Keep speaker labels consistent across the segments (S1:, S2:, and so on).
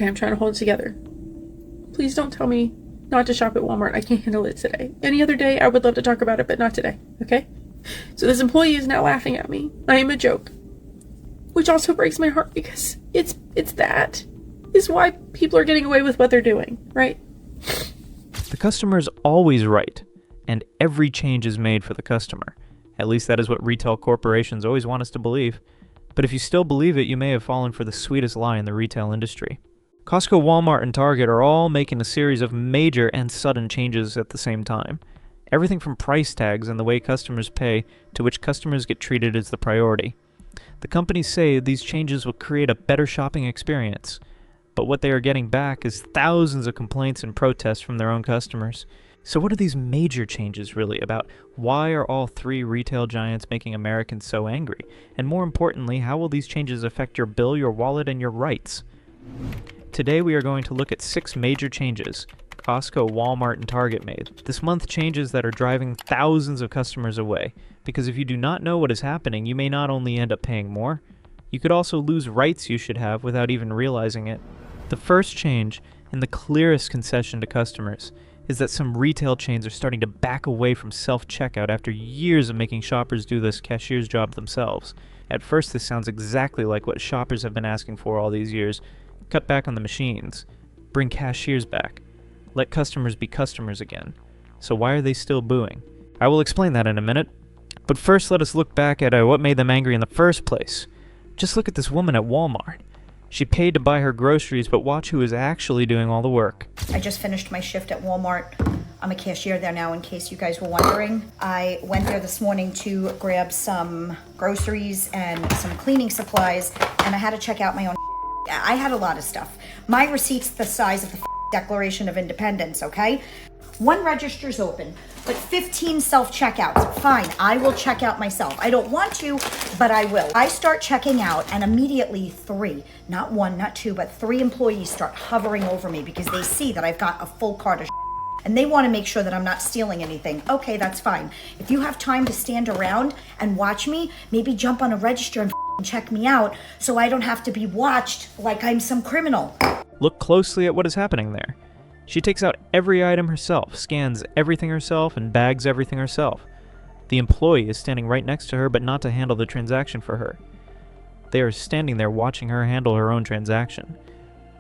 S1: Okay, I'm trying to hold it together. Please don't tell me not to shop at Walmart. I can't handle it today. Any other day, I would love to talk about it, but not today, okay? So this employee is now laughing at me. I am a joke. Which also breaks my heart because it's that is why people are getting away with what they're doing, right?
S2: The customer is always right, and every change is made for the customer. At least that is what retail corporations always want us to believe. But if you still believe it, you may have fallen for the sweetest lie in the retail industry. Costco, Walmart, and Target are all making a series of major and sudden changes at the same time. Everything from price tags and the way customers pay to which customers get treated as the priority. The companies say these changes will create a better shopping experience, but what they are getting back is thousands of complaints and protests from their own customers. So what are these major changes really about? Why are all three retail giants making Americans so angry? And more importantly, how will these changes affect your bill, your wallet, and your rights? Today we are going to look at 6 major changes Costco, Walmart, and Target made this month, changes that are driving thousands of customers away. Because if you do not know what is happening, you may not only end up paying more, you could also lose rights you should have without even realizing it. The first change, and the clearest concession to customers, is that some retail chains are starting to back away from self-checkout after years of making shoppers do this cashier's job themselves. At first, this sounds exactly like what shoppers have been asking for all these years. Cut back on the machines. Bring cashiers back. Let customers be customers again. So why are they still booing? I will explain that in a minute. But first, let us look back at what made them angry in the first place. Just look at this woman at Walmart. She paid to buy her groceries, but watch who is actually doing all the work.
S3: I just finished my shift at Walmart. I'm a cashier there now, in case you guys were wondering. I went there this morning to grab some groceries and some cleaning supplies, and I had to check out my own. I had a lot of stuff. My receipt's the size of the Declaration of Independence, okay? 1 register's open, but 15 self-checkouts. Fine, I will check out myself. I don't want to, but I will. I start checking out, and immediately 3, not 1, not 2, but 3 employees start hovering over me because they see that I've got a full cart of and they want to make sure that I'm not stealing anything. Okay, that's fine. If you have time to stand around and watch me, maybe jump on a register and check me out so I don't have to be watched like I'm some criminal.
S2: Look closely at what is happening there. She takes out every item herself, scans everything herself, and bags everything herself. The employee is standing right next to her, but not to handle the transaction for her. They are standing there watching her handle her own transaction.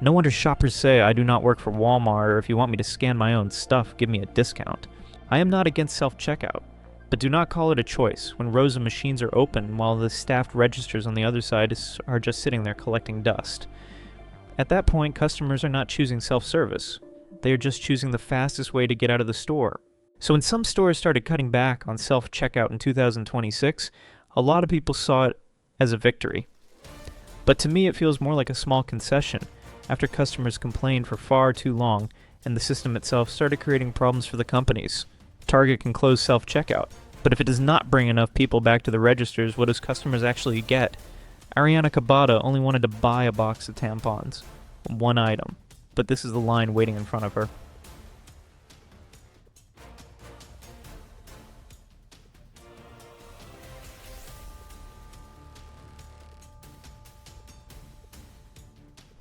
S2: No wonder shoppers say, I do not work for Walmart, or if you want me to scan my own stuff, give me a discount. I am not against self-checkout, but do not call it a choice when rows of machines are open while the staffed registers on the other side are just sitting there collecting dust. At that point, customers are not choosing self-service. They are just choosing the fastest way to get out of the store. So when some stores started cutting back on self-checkout in 2026, a lot of people saw it as a victory. But to me, it feels more like a small concession after customers complained for far too long and the system itself started creating problems for the companies. Target can close self-checkout, but if it does not bring enough people back to the registers, what does customers actually get? Ariana Kabata only wanted to buy a box of tampons, 1 item, but this is the line waiting in front of her.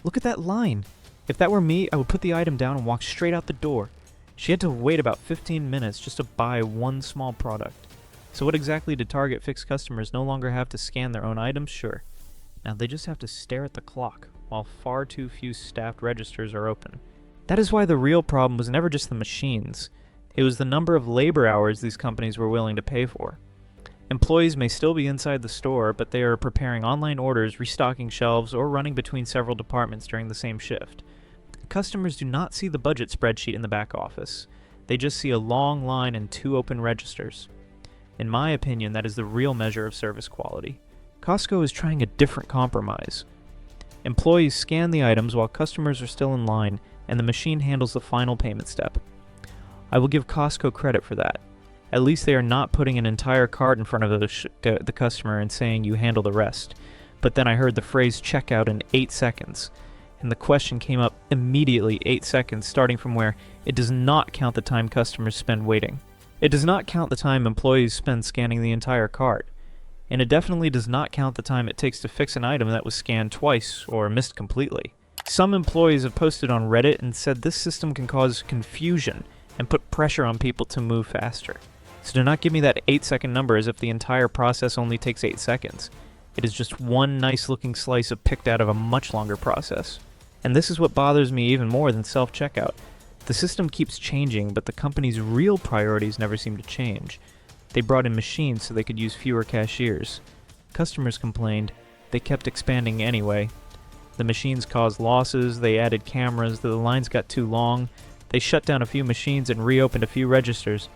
S2: Look at that line. If that were me, I would put the item down and walk straight out the door. She had to wait about 15 minutes just to buy 1 small product. So what exactly did Target fix customers no longer have to scan their own items? Sure. Now they just have to stare at the clock while far too few staffed registers are open. That is why the real problem was never just the machines. It was the number of labor hours these companies were willing to pay for. Employees may still be inside the store, but they are preparing online orders, restocking shelves, or running between several departments during the same shift. Customers do not see the budget spreadsheet in the back office. They just see a long line and 2 open registers. In my opinion, that is the real measure of service quality. Costco is trying a different compromise. Employees scan the items while customers are still in line, and the machine handles the final payment step. I will give Costco credit for that. At least they are not putting an entire cart in front of the customer and saying you handle the rest. But then I heard the phrase checkout in 8 seconds. And the question came up immediately, 8 seconds, starting from where it does not count the time customers spend waiting. It does not count the time employees spend scanning the entire cart. And it definitely does not count the time it takes to fix an item that was scanned twice or missed completely. Some employees have posted on Reddit and said this system can cause confusion and put pressure on people to move faster. So do not give me that 8-second number as if the entire process only takes 8 seconds. It is just one nice looking slice picked out of a much longer process. And this is what bothers me even more than self-checkout. The system keeps changing, but the company's real priorities never seem to change. They brought in machines so they could use fewer cashiers. Customers complained. They kept expanding anyway. The machines caused losses, they added cameras, the lines got too long, they shut down a few machines and reopened a few registers.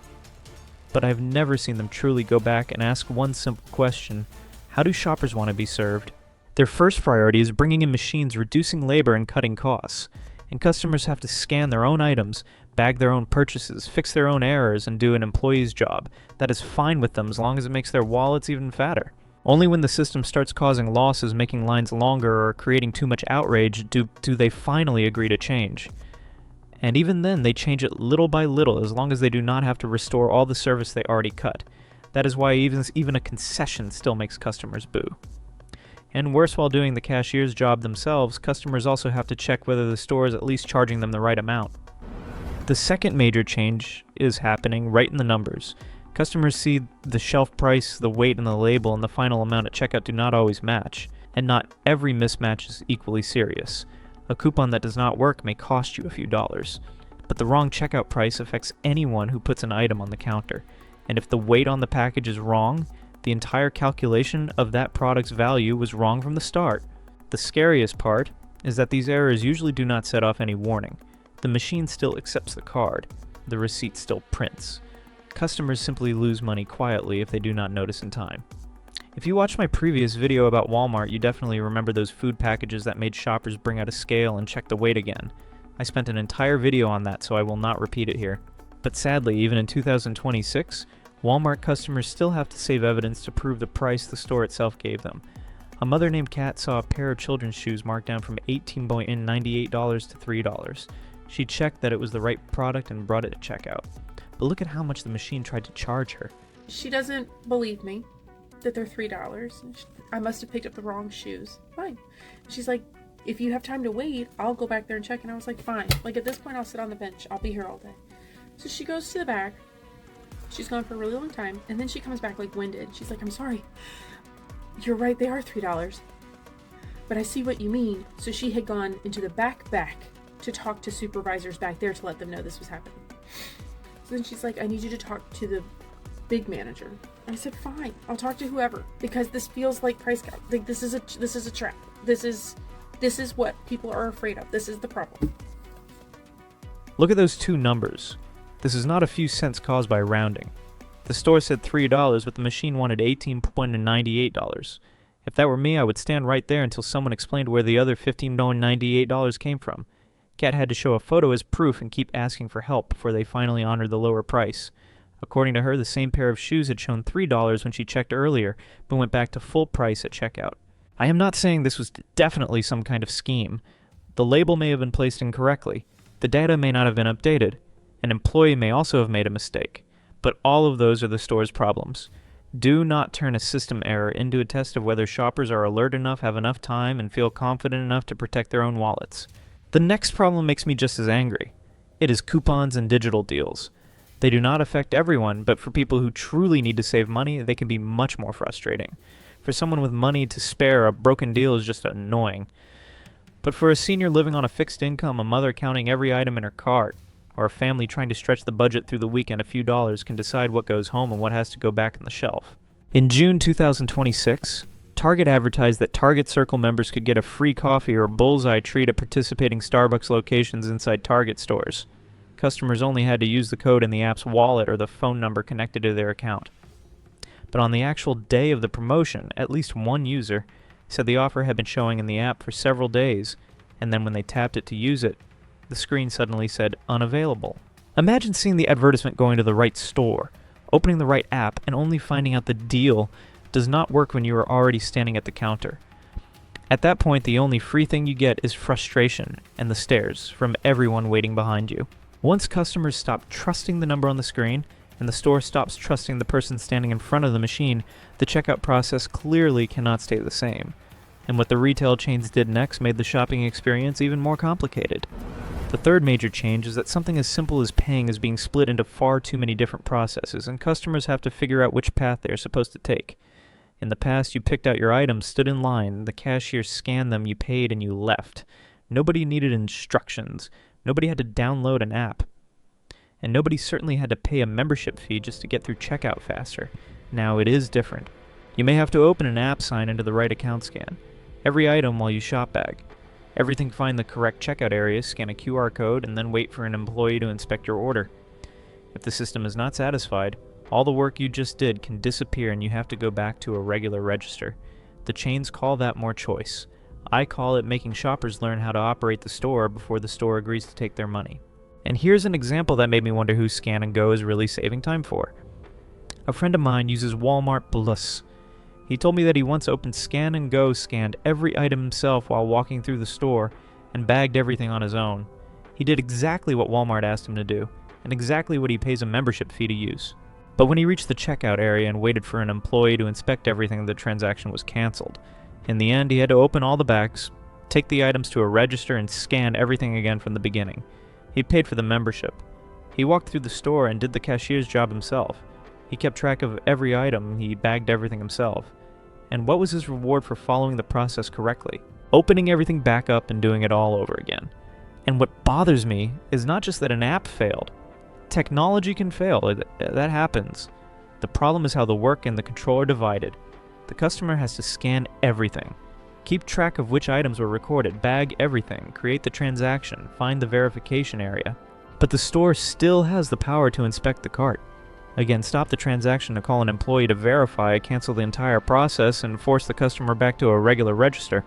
S2: But I've never seen them truly go back and ask one simple question: how do shoppers want to be served? Their first priority is bringing in machines, reducing labor and cutting costs. And customers have to scan their own items, bag their own purchases, fix their own errors, and do an employee's job. That is fine with them as long as it makes their wallets even fatter. Only when the system starts causing losses, making lines longer, or creating too much outrage do they finally agree to change. And even then, they change it little by little as long as they do not have to restore all the service they already cut. That is why even a concession still makes customers boo. And worse, while doing the cashier's job themselves, customers also have to check whether the store is at least charging them the right amount. The second major change is happening right in the numbers. Customers see the shelf price, the weight, and the label, and the final amount at checkout do not always match, and not every mismatch is equally serious. A coupon that does not work may cost you a few dollars, but the wrong checkout price affects anyone who puts an item on the counter, and if the weight on the package is wrong, the entire calculation of that product's value was wrong from the start. The scariest part is that these errors usually do not set off any warning. The machine still accepts the card. The receipt still prints. Customers simply lose money quietly if they do not notice in time. If you watched my previous video about Walmart, you definitely remember those food packages that made shoppers bring out a scale and check the weight again. I spent an entire video on that, so I will not repeat it here. But sadly, even in 2026, Walmart customers still have to save evidence to prove the price the store itself gave them. A mother named Kat saw a pair of children's shoes marked down from $18.98 to $3. She checked that it was the right product and brought it to checkout. But look at how much the machine tried to charge her.
S1: She doesn't believe me that they're $3. I must have picked up the wrong shoes. Fine. She's like, if you have time to wait, I'll go back there and check. And I was like, fine. Like, at this point, I'll sit on the bench. I'll be here all day. So she goes to the back. She's gone for a really long time. And then she comes back like winded. She's like, I'm sorry. You're right. They are $3. But I see what you mean. So she had gone into the back to talk to supervisors back there to let them know this was happening. So then she's like, I need you to talk to the big manager. I said, fine, I'll talk to whoever, because this feels like price cap. Like, this is a trap. This is what people are afraid of. This is the problem.
S2: Look at those two numbers. This is not a few cents caused by rounding. The store said $3, but the machine wanted $18.98. If that were me, I would stand right there until someone explained where the other $15.98 came from. Kat had to show a photo as proof and keep asking for help before they finally honored the lower price. According to her, the same pair of shoes had shown $3 when she checked earlier, but went back to full price at checkout. I am not saying this was definitely some kind of scheme. The label may have been placed incorrectly. The data may not have been updated. An employee may also have made a mistake. But all of those are the store's problems. Do not turn a system error into a test of whether shoppers are alert enough, have enough time, and feel confident enough to protect their own wallets. The next problem makes me just as angry. It is coupons and digital deals. They do not affect everyone, but for people who truly need to save money, they can be much more frustrating. For someone with money to spare, a broken deal is just annoying. But for a senior living on a fixed income, a mother counting every item in her cart, or a family trying to stretch the budget through the weekend, a few dollars can decide what goes home and what has to go back on the shelf. In June 2026, Target advertised that Target Circle members could get a free coffee or a bullseye treat at participating Starbucks locations inside Target stores. Customers only had to use the code in the app's wallet or the phone number connected to their account. But on the actual day of the promotion, at least one user said the offer had been showing in the app for several days, and then when they tapped it to use it, the screen suddenly said unavailable. Imagine seeing the advertisement going to the right store, opening the right app, and only finding out the deal does not work when you are already standing at the counter. At that point, the only free thing you get is frustration and the stares from everyone waiting behind you. Once customers stop trusting the number on the screen, and the store stops trusting the person standing in front of the machine, the checkout process clearly cannot stay the same. And what the retail chains did next made the shopping experience even more complicated. The third major change is that something as simple as paying is being split into far too many different processes, and customers have to figure out which path they are supposed to take. In the past, you picked out your items, stood in line, the cashier scanned them, you paid, and you left. Nobody needed instructions. Nobody had to download an app. And nobody certainly had to pay a membership fee just to get through checkout faster. Now it is different. You may have to open an app sign into the right account scan. Every item while you shop bag. Everything find the correct checkout area, scan a QR code, and then wait for an employee to inspect your order. If the system is not satisfied, all the work you just did can disappear and you have to go back to a regular register. The chains call that more choice. I call it making shoppers learn how to operate the store before the store agrees to take their money. And here's an example that made me wonder who Scan and Go is really saving time for. A friend of mine uses Walmart Plus. He told me that he once opened Scan and Go, scanned every item himself while walking through the store, and bagged everything on his own. He did exactly what Walmart asked him to do, and exactly what he pays a membership fee to use. But when he reached the checkout area and waited for an employee to inspect everything, the transaction was canceled. In the end, he had to open all the bags, take the items to a register, and scan everything again from the beginning. He paid for the membership. He walked through the store and did the cashier's job himself. He kept track of every item, he bagged everything himself. And what was his reward for following the process correctly? Opening everything back up and doing it all over again. And what bothers me is not just that an app failed. Technology can fail, that happens. The problem is how the work and the control are divided. The customer has to scan everything, keep track of which items were recorded, bag everything, create the transaction, find the verification area. But the store still has the power to inspect the cart. Again, stop the transaction to call an employee to verify, cancel the entire process, and force the customer back to a regular register.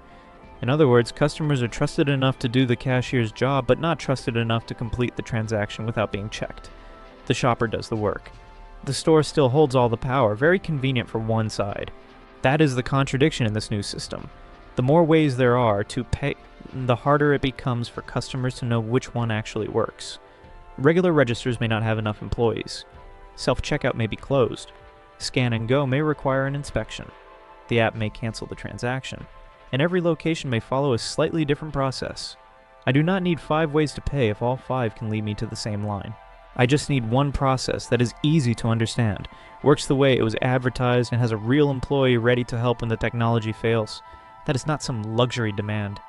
S2: In other words, customers are trusted enough to do the cashier's job, but not trusted enough to complete the transaction without being checked. The shopper does the work. The store still holds all the power, very convenient for one side. That is the contradiction in this new system. The more ways there are to pay, the harder it becomes for customers to know which one actually works. Regular registers may not have enough employees. Self-checkout may be closed. Scan and Go may require an inspection. The app may cancel the transaction. And every location may follow a slightly different process. I do not need 5 ways to pay if all 5 can lead me to the same line. I just need one process that is easy to understand, works the way it was advertised, and has a real employee ready to help when the technology fails. That is not some luxury demand.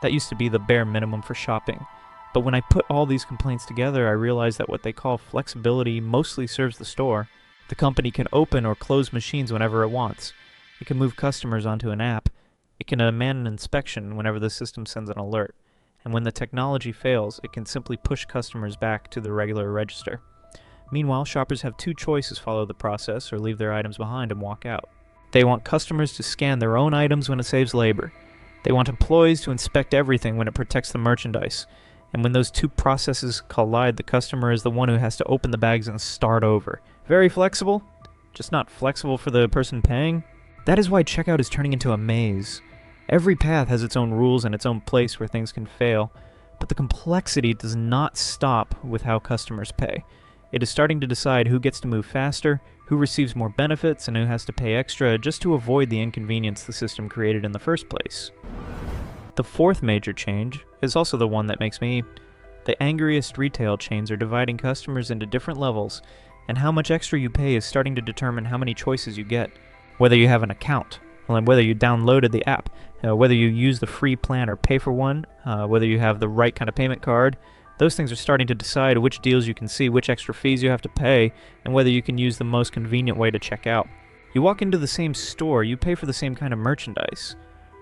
S2: That used to be the bare minimum for shopping. But when I put all these complaints together, I realized that what they call flexibility mostly serves the store. The company can open or close machines whenever it wants. It can move customers onto an app. It can demand an inspection whenever the system sends an alert. And when the technology fails, it can simply push customers back to the regular register. Meanwhile, shoppers have 2 choices: follow the process or leave their items behind and walk out. They want customers to scan their own items when it saves labor. They want employees to inspect everything when it protects the merchandise. And when those 2 processes collide, the customer is the one who has to open the bags and start over. Very flexible, just not flexible for the person paying. That is why checkout is turning into a maze. Every path has its own rules and its own place where things can fail, but the complexity does not stop with how customers pay. It is starting to decide who gets to move faster, who receives more benefits, and who has to pay extra just to avoid the inconvenience the system created in the first place. The 4th major change is also the one that makes me... The angriest retail chains are dividing customers into different levels, and how much extra you pay is starting to determine how many choices you get. Whether you have an account, whether you downloaded the app, whether you use the free plan or pay for one, whether you have the right kind of payment card, those things are starting to decide which deals you can see, which extra fees you have to pay, and whether you can use the most convenient way to check out. You walk into the same store, you pay for the same kind of merchandise,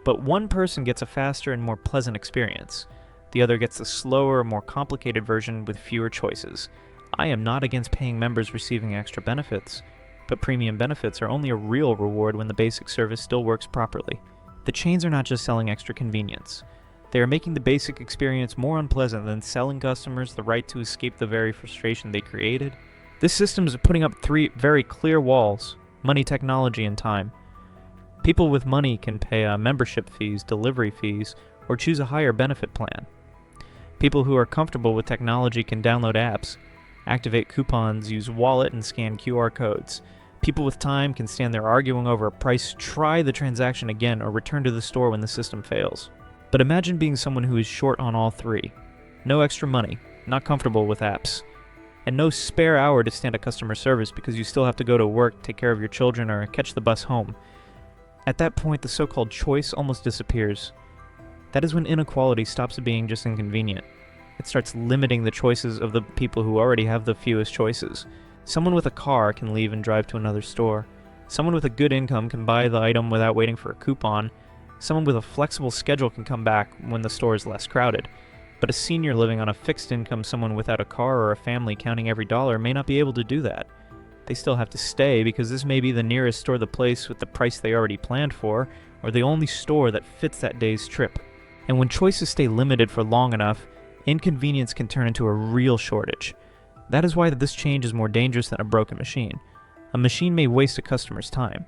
S2: but one person gets a faster and more pleasant experience. The other gets the slower, more complicated version with fewer choices. I am not against paying members receiving extra benefits, but premium benefits are only a real reward when the basic service still works properly. The chains are not just selling extra convenience. They are making the basic experience more unpleasant than selling customers the right to escape the very frustration they created. This system is putting up 3 very clear walls: money, technology, and time. People with money can pay membership fees, delivery fees, or choose a higher benefit plan. People who are comfortable with technology can download apps, activate coupons, use wallet, and scan QR codes. People with time can stand there arguing over a price, try the transaction again, or return to the store when the system fails. But imagine being someone who is short on all three. No extra money, not comfortable with apps, and no spare hour to stand at customer service because you still have to go to work, take care of your children, or catch the bus home. At that point, the so-called choice almost disappears. That is when inequality stops being just inconvenient. It starts limiting the choices of the people who already have the fewest choices. Someone with a car can leave and drive to another store. Someone with a good income can buy the item without waiting for a coupon. Someone with a flexible schedule can come back when the store is less crowded. But a senior living on a fixed income, someone without a car, or a family counting every dollar may not be able to do that. They still have to stay because this may be the nearest store, the place with the price they already planned for, or the only store that fits that day's trip. And when choices stay limited for long enough, inconvenience can turn into a real shortage. That is why this change is more dangerous than a broken machine. A machine may waste a customer's time,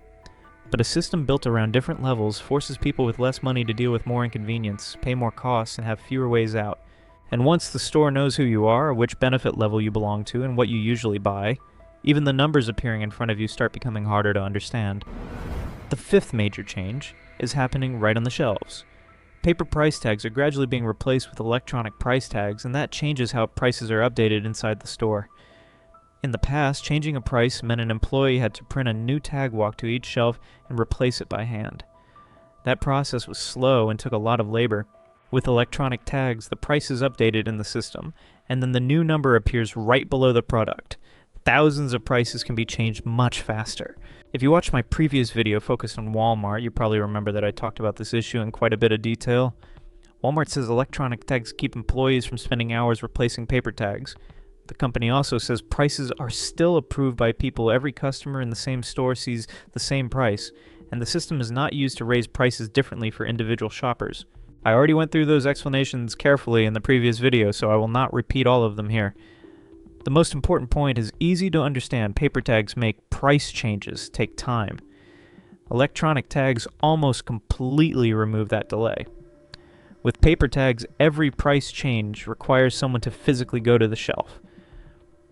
S2: but a system built around different levels forces people with less money to deal with more inconvenience, pay more costs, and have fewer ways out. And once the store knows who you are, which benefit level you belong to, and what you usually buy, even the numbers appearing in front of you start becoming harder to understand. The fifth major change is happening right on the shelves. Paper price tags are gradually being replaced with electronic price tags, and that changes how prices are updated inside the store. In the past, changing a price meant an employee had to print a new tag, walk to each shelf, and replace it by hand. That process was slow and took a lot of labor. With electronic tags, the price is updated in the system, and then the new number appears right below the product. Thousands of prices can be changed much faster. If you watched my previous video focused on Walmart, you probably remember that I talked about this issue in quite a bit of detail. Walmart says electronic tags keep employees from spending hours replacing paper tags. The company also says prices are still approved by people. Every customer in the same store sees the same price, and the system is not used to raise prices differently for individual shoppers. I already went through those explanations carefully in the previous video, so I will not repeat all of them here. The most important point is easy to understand. Paper tags make price changes take time. Electronic tags almost completely remove that delay. With paper tags, every price change requires someone to physically go to the shelf.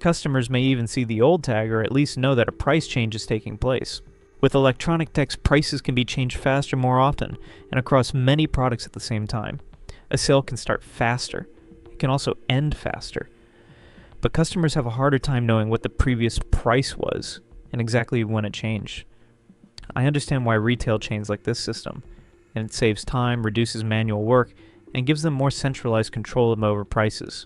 S2: Customers may even see the old tag or at least know that a price change is taking place. With electronic tags, prices can be changed faster more often and across many products at the same time. A sale can start faster. It can also end faster. But customers have a harder time knowing what the previous price was and exactly when it changed. I understand why retail chains like this system, and it saves time, reduces manual work, and gives them more centralized control over prices.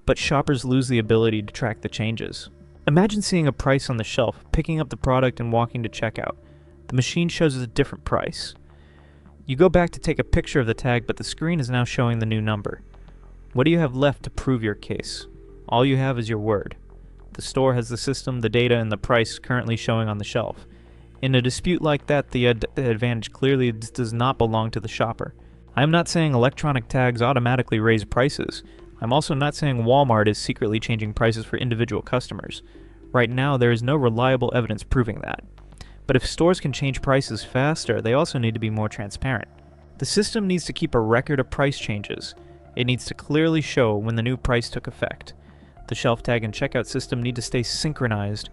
S2: But shoppers lose the ability to track the changes. Imagine seeing a price on the shelf, picking up the product and walking to checkout. The machine shows a different price. You go back to take a picture of the tag, but the screen is now showing the new number. What do you have left to prove your case? All you have is your word. The store has the system, the data, and the price currently showing on the shelf. In a dispute like that, the advantage clearly does not belong to the shopper. I am not saying electronic tags automatically raise prices. I'm also not saying Walmart is secretly changing prices for individual customers. Right now, there is no reliable evidence proving that. But if stores can change prices faster, they also need to be more transparent. The system needs to keep a record of price changes. It needs to clearly show when the new price took effect. The shelf tag and checkout system need to stay synchronized.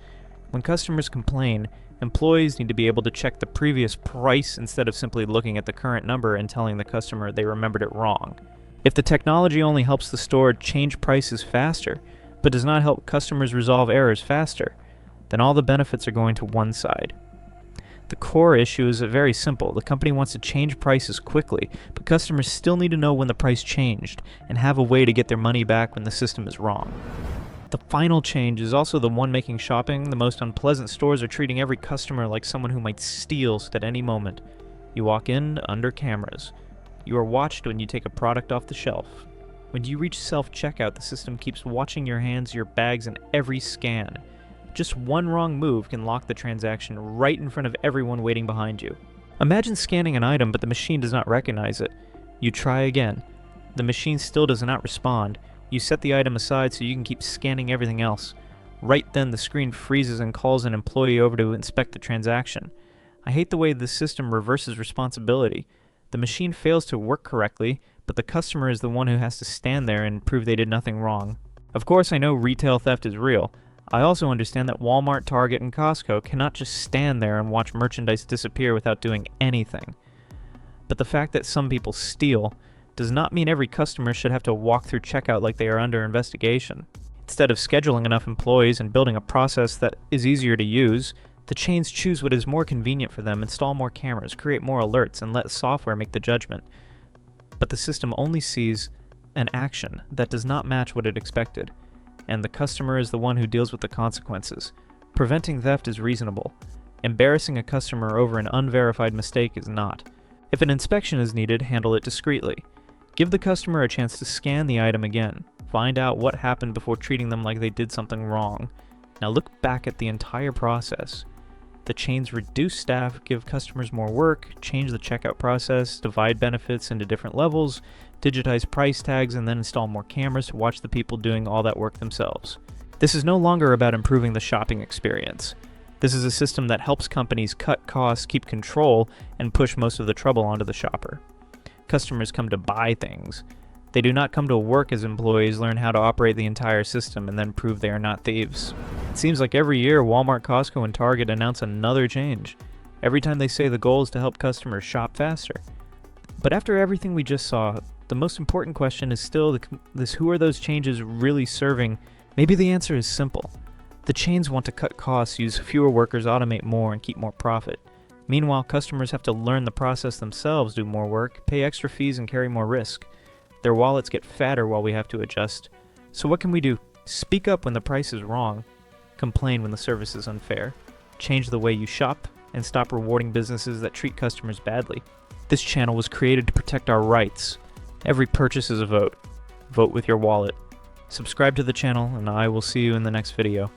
S2: When customers complain, employees need to be able to check the previous price instead of simply looking at the current number and telling the customer they remembered it wrong. If the technology only helps the store change prices faster, but does not help customers resolve errors faster, then all the benefits are going to one side. The core issue is very simple. The company wants to change prices quickly, but customers still need to know when the price changed and have a way to get their money back when the system is wrong. The final change is also the one making shopping the most unpleasant. Stores are treating every customer like someone who might steal at any moment. You walk in under cameras. You are watched when you take a product off the shelf. When you reach self-checkout, the system keeps watching your hands, your bags, and every scan. Just one wrong move can lock the transaction right in front of everyone waiting behind you. Imagine scanning an item, but the machine does not recognize it. You try again. The machine still does not respond. You set the item aside so you can keep scanning everything else. Right then, the screen freezes and calls an employee over to inspect the transaction. I hate the way this system reverses responsibility. The machine fails to work correctly, but the customer is the one who has to stand there and prove they did nothing wrong. Of course, I know retail theft is real. I also understand that Walmart, Target, and Costco cannot just stand there and watch merchandise disappear without doing anything. But the fact that some people steal does not mean every customer should have to walk through checkout like they are under investigation. Instead of scheduling enough employees and building a process that is easier to use, the chains choose what is more convenient for them, install more cameras, create more alerts, and let software make the judgment. But the system only sees an action that does not match what it expected, and the customer is the one who deals with the consequences. Preventing theft is reasonable. Embarrassing a customer over an unverified mistake is not. If an inspection is needed, handle it discreetly. Give the customer a chance to scan the item again. Find out what happened before treating them like they did something wrong. Now look back at the entire process. The chains reduce staff, give customers more work, change the checkout process, divide benefits into different levels, digitize price tags, and then install more cameras to watch the people doing all that work themselves. This is no longer about improving the shopping experience. This is a system that helps companies cut costs, keep control, and push most of the trouble onto the shopper. Customers come to buy things. They do not come to work as employees, learn how to operate the entire system, and then prove they are not thieves. It seems like every year Walmart, Costco, and Target announce another change. Every time they say the goal is to help customers shop faster. But after everything we just saw, the most important question is still this: who are those changes really serving? Maybe the answer is simple. The chains want to cut costs, use fewer workers, automate more, and keep more profit. Meanwhile, customers have to learn the process themselves, do more work, pay extra fees, and carry more risk. Their wallets get fatter while we have to adjust. So what can we do? Speak up when the price is wrong. Complain when the service is unfair. Change the way you shop, and stop rewarding businesses that treat customers badly. This channel was created to protect our rights. Every purchase is a vote. Vote with your wallet. Subscribe to the channel, and I will see you in the next video.